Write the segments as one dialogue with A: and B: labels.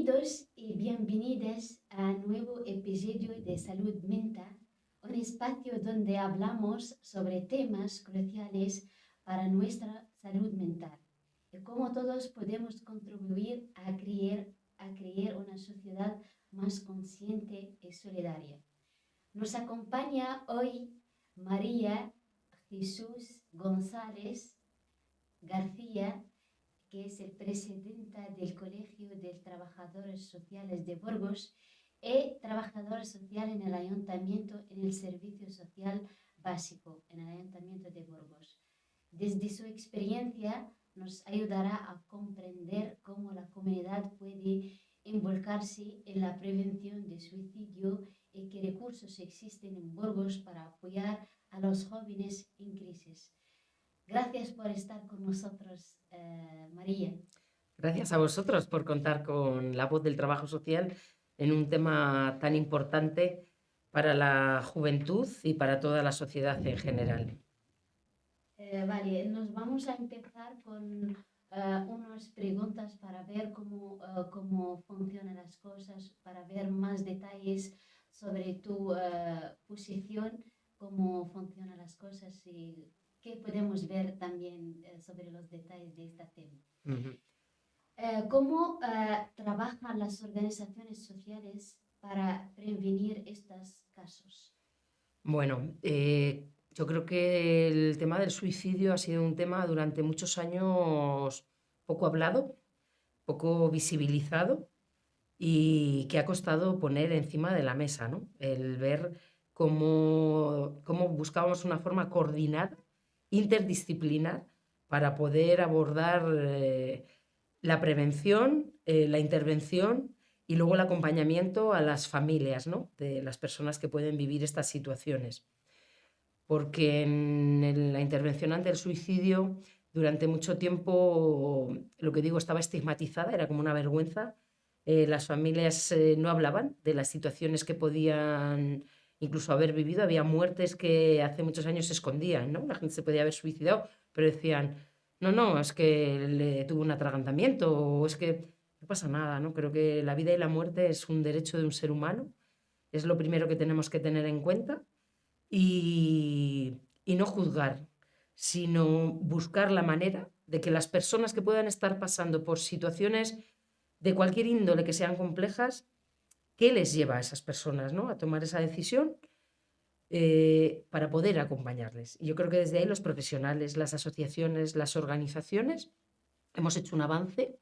A: Bienvenidos y bienvenidas a un nuevo episodio de Salud Mental, un espacio donde hablamos sobre temas cruciales para nuestra salud mental y cómo todos podemos contribuir a crear una sociedad más consciente y solidaria. Nos acompaña hoy María Jesús González García, que es el presidenta del Colegio de Trabajadores Sociales de Burgos y trabajadora social en el Ayuntamiento en el Servicio Social Básico en el Ayuntamiento de Burgos. Desde su experiencia nos ayudará a comprender cómo la comunidad puede involucrarse en la prevención de suicidio y qué recursos existen en Burgos para apoyar a los jóvenes en crisis. Gracias por estar con nosotros, María.
B: Gracias a vosotros por contar con la voz del trabajo social en un tema tan importante para la juventud y para toda la sociedad en general.
A: Vale, nos vamos a empezar con unas preguntas para ver cómo funcionan las cosas, para ver más detalles sobre tu posición, cómo funcionan las cosas y qué podemos ver también sobre los detalles de este tema.
B: Ujú.
A: ¿Cómo trabajan las organizaciones sociales para prevenir estos casos?
B: Bueno, yo creo que el tema del suicidio ha sido un tema durante muchos años poco hablado, poco visibilizado y que ha costado poner encima de la mesa, ¿no? El ver cómo buscábamos una forma coordinada, interdisciplinar, para poder abordar la prevención, la intervención y luego el acompañamiento a las familias, ¿no? De las personas que pueden vivir estas situaciones. Porque en la intervención ante el suicidio, durante mucho tiempo, lo que digo, estaba estigmatizada, era como una vergüenza. Las familias no hablaban de las situaciones que podían incluso haber vivido. Había muertes que hace muchos años se escondían, ¿no? La gente se podía haber suicidado, pero decían, no, es que le tuvo un atragantamiento o es que no pasa nada, ¿no? Creo que la vida y la muerte es un derecho de un ser humano, es lo primero que tenemos que tener en cuenta y no juzgar, sino buscar la manera de que las personas que puedan estar pasando por situaciones de cualquier índole que sean complejas, ¿qué les lleva a esas personas, ¿no? A tomar esa decisión para poder acompañarles? Y yo creo que desde ahí los profesionales, las asociaciones, las organizaciones hemos hecho un avance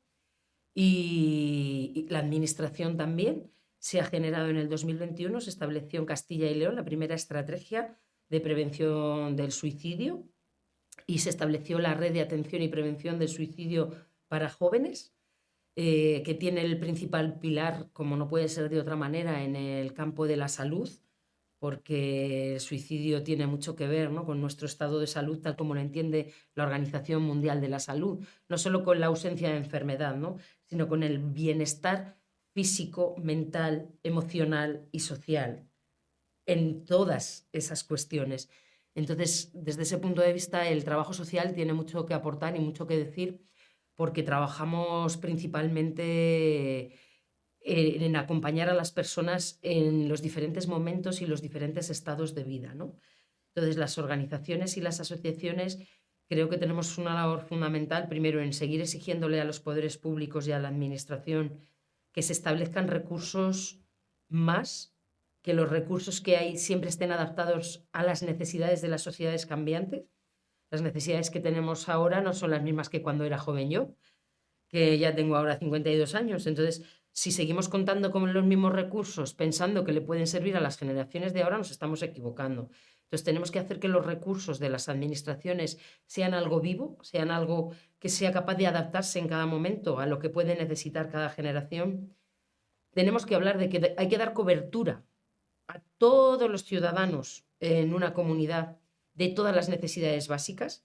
B: y la administración también. Se ha generado en el 2021, se estableció en Castilla y León la primera estrategia de prevención del suicidio y se estableció la red de atención y prevención del suicidio para jóvenes, que tiene el principal pilar, como no puede ser de otra manera, en el campo de la salud, porque el suicidio tiene mucho que ver, ¿no?, con nuestro estado de salud, tal como lo entiende la Organización Mundial de la Salud, no solo con la ausencia de enfermedad, ¿no?, sino con el bienestar físico, mental, emocional y social en todas esas cuestiones. Entonces, desde ese punto de vista, el trabajo social tiene mucho que aportar y mucho que decir, porque trabajamos principalmente en acompañar a las personas en los diferentes momentos y los diferentes estados de vida, ¿no? Entonces, las organizaciones y las asociaciones creo que tenemos una labor fundamental, primero, en seguir exigiéndole a los poderes públicos y a la administración que se establezcan recursos más, que los recursos que hay siempre estén adaptados a las necesidades de las sociedades cambiantes. Las necesidades que tenemos ahora no son las mismas que cuando era joven yo, que ya tengo ahora 52 años. Entonces, si seguimos contando con los mismos recursos pensando que le pueden servir a las generaciones de ahora, nos estamos equivocando. Entonces, tenemos que hacer que los recursos de las administraciones sean algo vivo, sean algo que sea capaz de adaptarse en cada momento a lo que puede necesitar cada generación. Tenemos que hablar de que hay que dar cobertura a todos los ciudadanos en una comunidad de todas las necesidades básicas,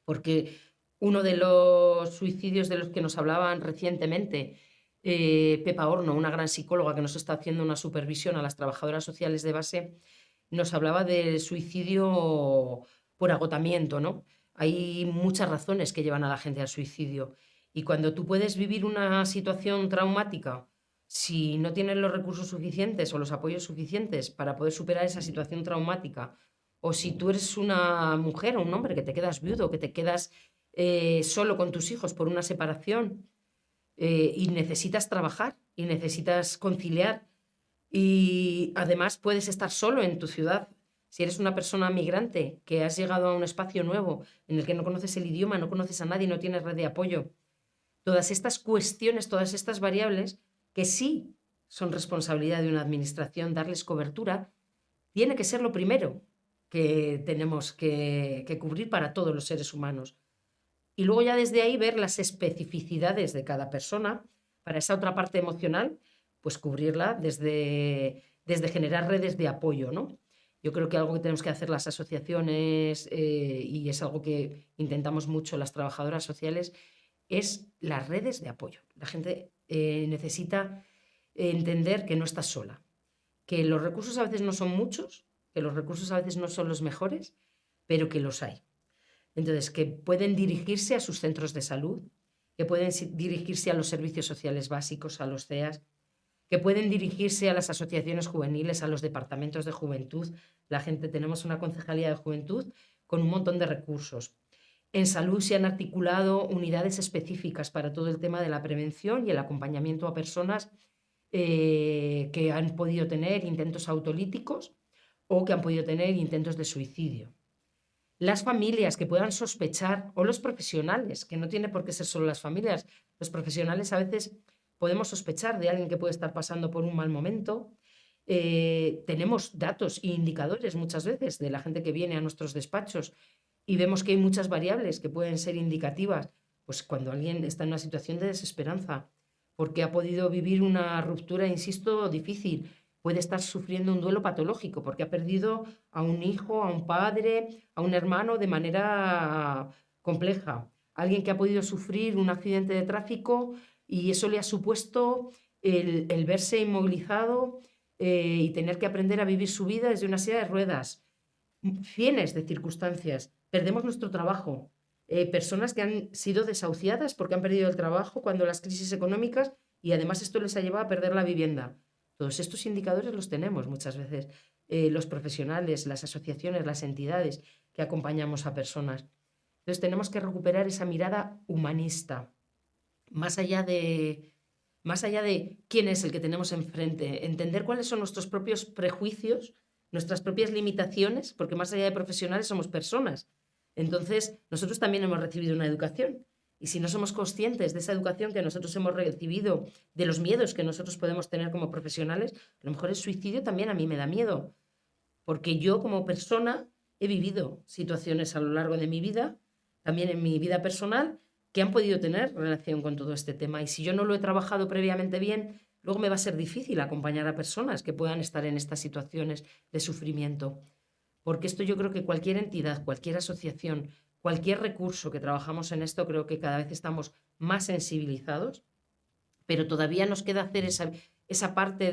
B: porque uno de los suicidios de los que nos hablaban recientemente, Pepa Horno, una gran psicóloga que nos está haciendo una supervisión a las trabajadoras sociales de base, nos hablaba del suicidio por agotamiento, ¿no? Hay muchas razones que llevan a la gente al suicidio y cuando tú puedes vivir una situación traumática si no tienen los recursos suficientes o los apoyos suficientes para poder superar esa situación traumática, o si tú eres una mujer o un hombre que te quedas viudo, que te quedas solo con tus hijos por una separación, y necesitas trabajar y necesitas conciliar y además puedes estar solo en tu ciudad. Si eres una persona migrante que has llegado a un espacio nuevo en el que no conoces el idioma, no conoces a nadie, no tienes red de apoyo, todas estas cuestiones, todas estas variables que sí son responsabilidad de una administración darles cobertura, tiene que ser lo primero que tenemos que cubrir para todos los seres humanos. Y luego ya desde ahí ver las especificidades de cada persona para esa otra parte emocional, pues cubrirla desde generar redes de apoyo, ¿no? Yo creo que algo que tenemos que hacer las asociaciones, y es algo que intentamos mucho las trabajadoras sociales, es las redes de apoyo. La gente necesita entender que no está sola, que los recursos a veces no son muchos, que los recursos a veces no son los mejores, pero que los hay. Entonces, que pueden dirigirse a sus centros de salud, que pueden dirigirse a los servicios sociales básicos, a los CEAS, que pueden dirigirse a las asociaciones juveniles, a los departamentos de juventud. La gente, tenemos una concejalía de juventud con un montón de recursos. En salud se han articulado unidades específicas para todo el tema de la prevención y el acompañamiento a personas que han podido tener intentos autolíticos o que han podido tener intentos de suicidio. Las familias que puedan sospechar, o los profesionales, que no tiene por qué ser solo las familias, los profesionales a veces podemos sospechar de alguien que puede estar pasando por un mal momento. Tenemos datos e indicadores muchas veces de la gente que viene a nuestros despachos y vemos que hay muchas variables que pueden ser indicativas, pues cuando alguien está en una situación de desesperanza, porque ha podido vivir una ruptura, insisto, difícil, puede estar sufriendo un duelo patológico porque ha perdido a un hijo, a un padre, a un hermano de manera compleja. Alguien que ha podido sufrir un accidente de tráfico y eso le ha supuesto el verse inmovilizado, y tener que aprender a vivir su vida desde una silla de ruedas. Cienes de circunstancias. Perdemos nuestro trabajo. Personas que han sido desahuciadas porque han perdido el trabajo cuando las crisis económicas y además esto les ha llevado a perder la vivienda. Todos estos indicadores los tenemos muchas veces los profesionales, las asociaciones, las entidades que acompañamos a personas. Entonces tenemos que recuperar esa mirada humanista, más allá de quién es el que tenemos enfrente, entender cuáles son nuestros propios prejuicios, nuestras propias limitaciones, porque más allá de profesionales somos personas. Entonces nosotros también hemos recibido una educación. Y si no somos conscientes de esa educación que nosotros hemos recibido, de los miedos que nosotros podemos tener como profesionales, a lo mejor el suicidio también a mí me da miedo, porque yo como persona he vivido situaciones a lo largo de mi vida, también en mi vida personal, que han podido tener relación con todo este tema. Y si yo no lo he trabajado previamente bien, luego me va a ser difícil acompañar a personas que puedan estar en estas situaciones de sufrimiento. Porque esto yo creo que cualquier entidad, cualquier asociación, cualquier recurso que trabajamos en esto, creo que cada vez estamos más sensibilizados, pero todavía nos queda hacer esa parte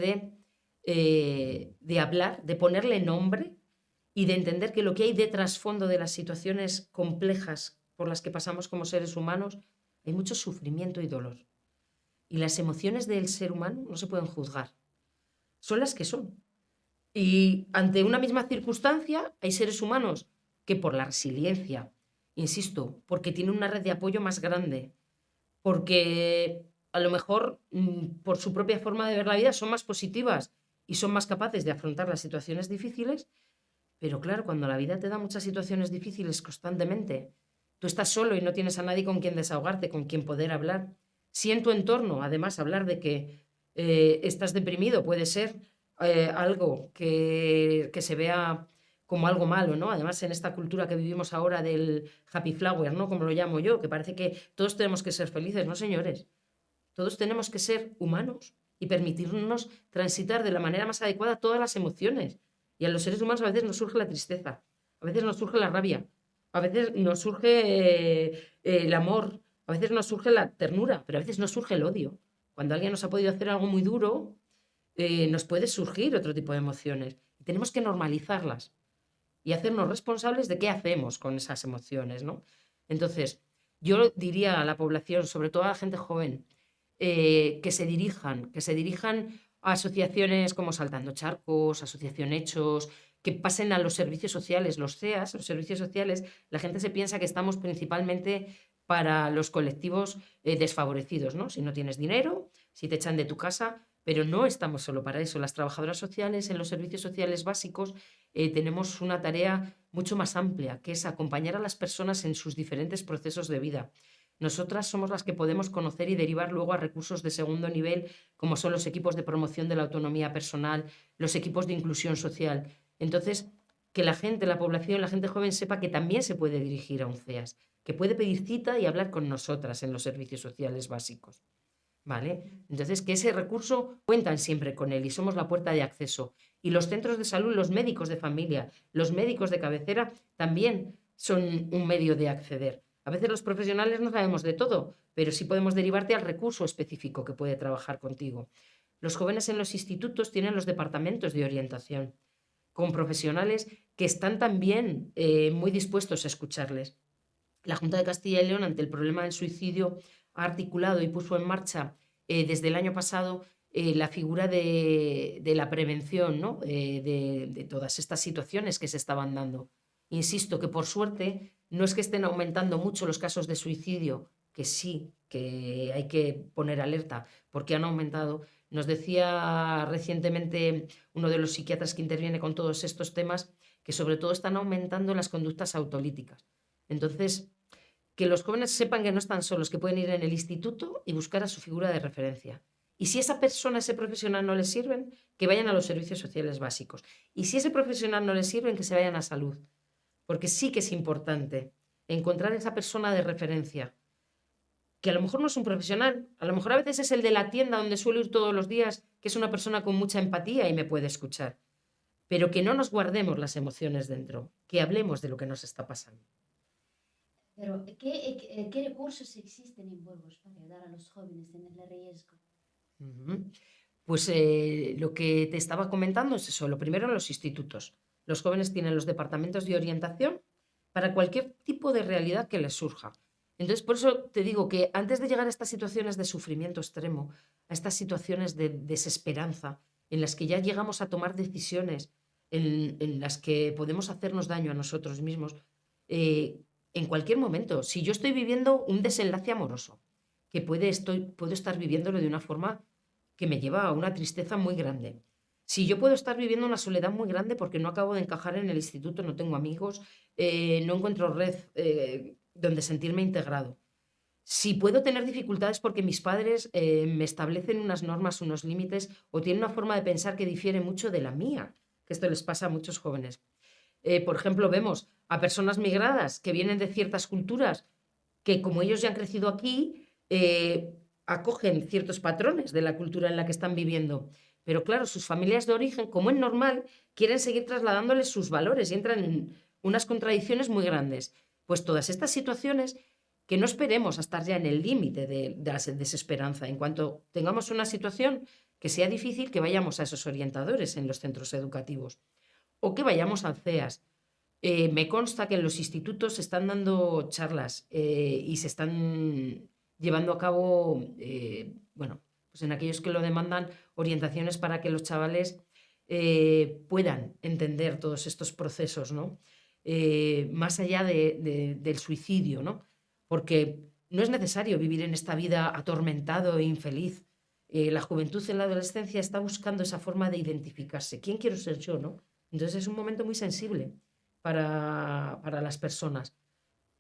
B: de hablar, de ponerle nombre y de entender que lo que hay de trasfondo de las situaciones complejas por las que pasamos como seres humanos, hay mucho sufrimiento y dolor. Y las emociones del ser humano no se pueden juzgar, son las que son. Y ante una misma circunstancia hay seres humanos que por la resiliencia, insisto, porque tienen una red de apoyo más grande, porque a lo mejor por su propia forma de ver la vida son más positivas y son más capaces de afrontar las situaciones difíciles, pero claro, cuando la vida te da muchas situaciones difíciles constantemente, tú estás solo y no tienes a nadie con quien desahogarte, con quien poder hablar. Si en tu entorno, además, hablar de que estás deprimido puede ser algo que se vea como algo malo, ¿no? Además, en esta cultura que vivimos ahora del happy flower, ¿no? Como lo llamo yo, que parece que todos tenemos que ser felices, ¿no, señores? Todos tenemos que ser humanos y permitirnos transitar de la manera más adecuada todas las emociones. Y a los seres humanos a veces nos surge la tristeza, a veces nos surge la rabia, a veces nos surge el amor, a veces nos surge la ternura, pero a veces nos surge el odio. Cuando alguien nos ha podido hacer algo muy duro, nos puede surgir otro tipo de emociones. Y tenemos que normalizarlas y hacernos responsables de qué hacemos con esas emociones, ¿no? Entonces, yo diría a la población, sobre todo a la gente joven, que se dirijan a asociaciones como Saltando Charcos, Asociación Hechos, que pasen a los servicios sociales, los CEAS, los servicios sociales. La gente se piensa que estamos principalmente para los colectivos desfavorecidos, ¿no? Si no tienes dinero, si te echan de tu casa, pero no estamos solo para eso. Las trabajadoras sociales en los servicios sociales básicos tenemos una tarea mucho más amplia, que es acompañar a las personas en sus diferentes procesos de vida. Nosotras somos las que podemos conocer y derivar luego a recursos de segundo nivel, como son los equipos de promoción de la autonomía personal, los equipos de inclusión social. Entonces, que la gente, la población, la gente joven sepa que también se puede dirigir a un CEAS, que puede pedir cita y hablar con nosotras en los servicios sociales básicos. ¿Vale? Entonces, que ese recurso cuentan siempre con él y somos la puerta de acceso. Y los centros de salud, los médicos de familia, los médicos de cabecera también son un medio de acceder. A veces los profesionales no sabemos de todo, pero sí podemos derivarte al recurso específico que puede trabajar contigo. Los jóvenes en los institutos tienen los departamentos de orientación, con profesionales que están también muy dispuestos a escucharles. La Junta de Castilla y León, ante el problema del suicidio, ha articulado y puso en marcha desde el año pasado la figura de la prevención, ¿no? De todas estas situaciones que se estaban dando. Insisto que por suerte no es que estén aumentando mucho los casos de suicidio, que sí, que hay que poner alerta porque han aumentado. Nos decía recientemente uno de los psiquiatras que interviene con todos estos temas que sobre todo están aumentando las conductas autolíticas. Entonces, que los jóvenes sepan que no están solos, que pueden ir en el instituto y buscar a su figura de referencia. Y si esa persona, ese profesional no les sirven, que vayan a los servicios sociales básicos. Y si ese profesional no les sirven, que se vayan a salud. Porque sí que es importante encontrar esa persona de referencia, que a lo mejor no es un profesional, a lo mejor a veces es el de la tienda donde suelo ir todos los días, que es una persona con mucha empatía y me puede escuchar. Pero que no nos guardemos las emociones dentro, que hablemos de lo que nos está pasando.
A: Pero, ¿qué recursos existen en Burgos para ayudar a los jóvenes en el riesgo?
B: Uh-huh. Pues lo que te estaba comentando es eso. Lo primero en los institutos. Los jóvenes tienen los departamentos de orientación para cualquier tipo de realidad que les surja. Entonces, por eso te digo que antes de llegar a estas situaciones de sufrimiento extremo, a estas situaciones de desesperanza, en las que ya llegamos a tomar decisiones, en las que podemos hacernos daño a nosotros mismos, en cualquier momento, si yo estoy viviendo un desenlace amoroso, que puedo estar viviéndolo de una forma que me lleva a una tristeza muy grande. Si yo puedo estar viviendo una soledad muy grande porque no acabo de encajar en el instituto, no tengo amigos, no encuentro red donde sentirme integrado. Si puedo tener dificultades porque mis padres me establecen unas normas, unos límites o tienen una forma de pensar que difiere mucho de la mía, que esto les pasa a muchos jóvenes. Por ejemplo, vemos a personas migradas que vienen de ciertas culturas que como ellos ya han crecido aquí, acogen ciertos patrones de la cultura en la que están viviendo. Pero claro, sus familias de origen, como es normal, quieren seguir trasladándoles sus valores y entran en unas contradicciones muy grandes. Pues todas estas situaciones, que no esperemos a estar ya en el límite de la desesperanza. En cuanto tengamos una situación que sea difícil, que vayamos a esos orientadores en los centros educativos o que vayamos al CEAS. Me consta que en los institutos se están dando charlas y se están llevando a cabo, bueno, pues en aquellos que lo demandan, orientaciones para que los chavales puedan entender todos estos procesos, ¿no? Más allá del suicidio, ¿no? Porque no es necesario vivir en esta vida atormentado e infeliz. La juventud en la adolescencia está buscando esa forma de identificarse. ¿Quién quiero ser yo, no? Entonces es un momento muy sensible para las personas,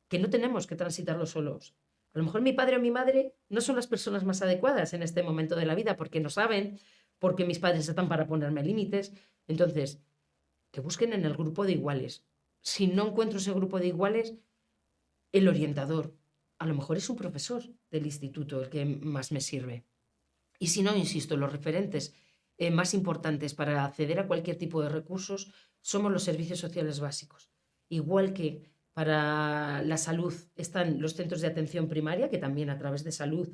B: que no tenemos que transitarlo solos. A lo mejor mi padre o mi madre no son las personas más adecuadas en este momento de la vida porque no saben, porque mis padres están para ponerme límites. Entonces, que busquen en el grupo de iguales. Si no encuentro ese grupo de iguales, el orientador, a lo mejor es un profesor del instituto el que más me sirve. Y si no, insisto, los referentes más importantes para acceder a cualquier tipo de recursos somos los servicios sociales básicos. Igual que para la salud están los centros de atención primaria, que también a través de salud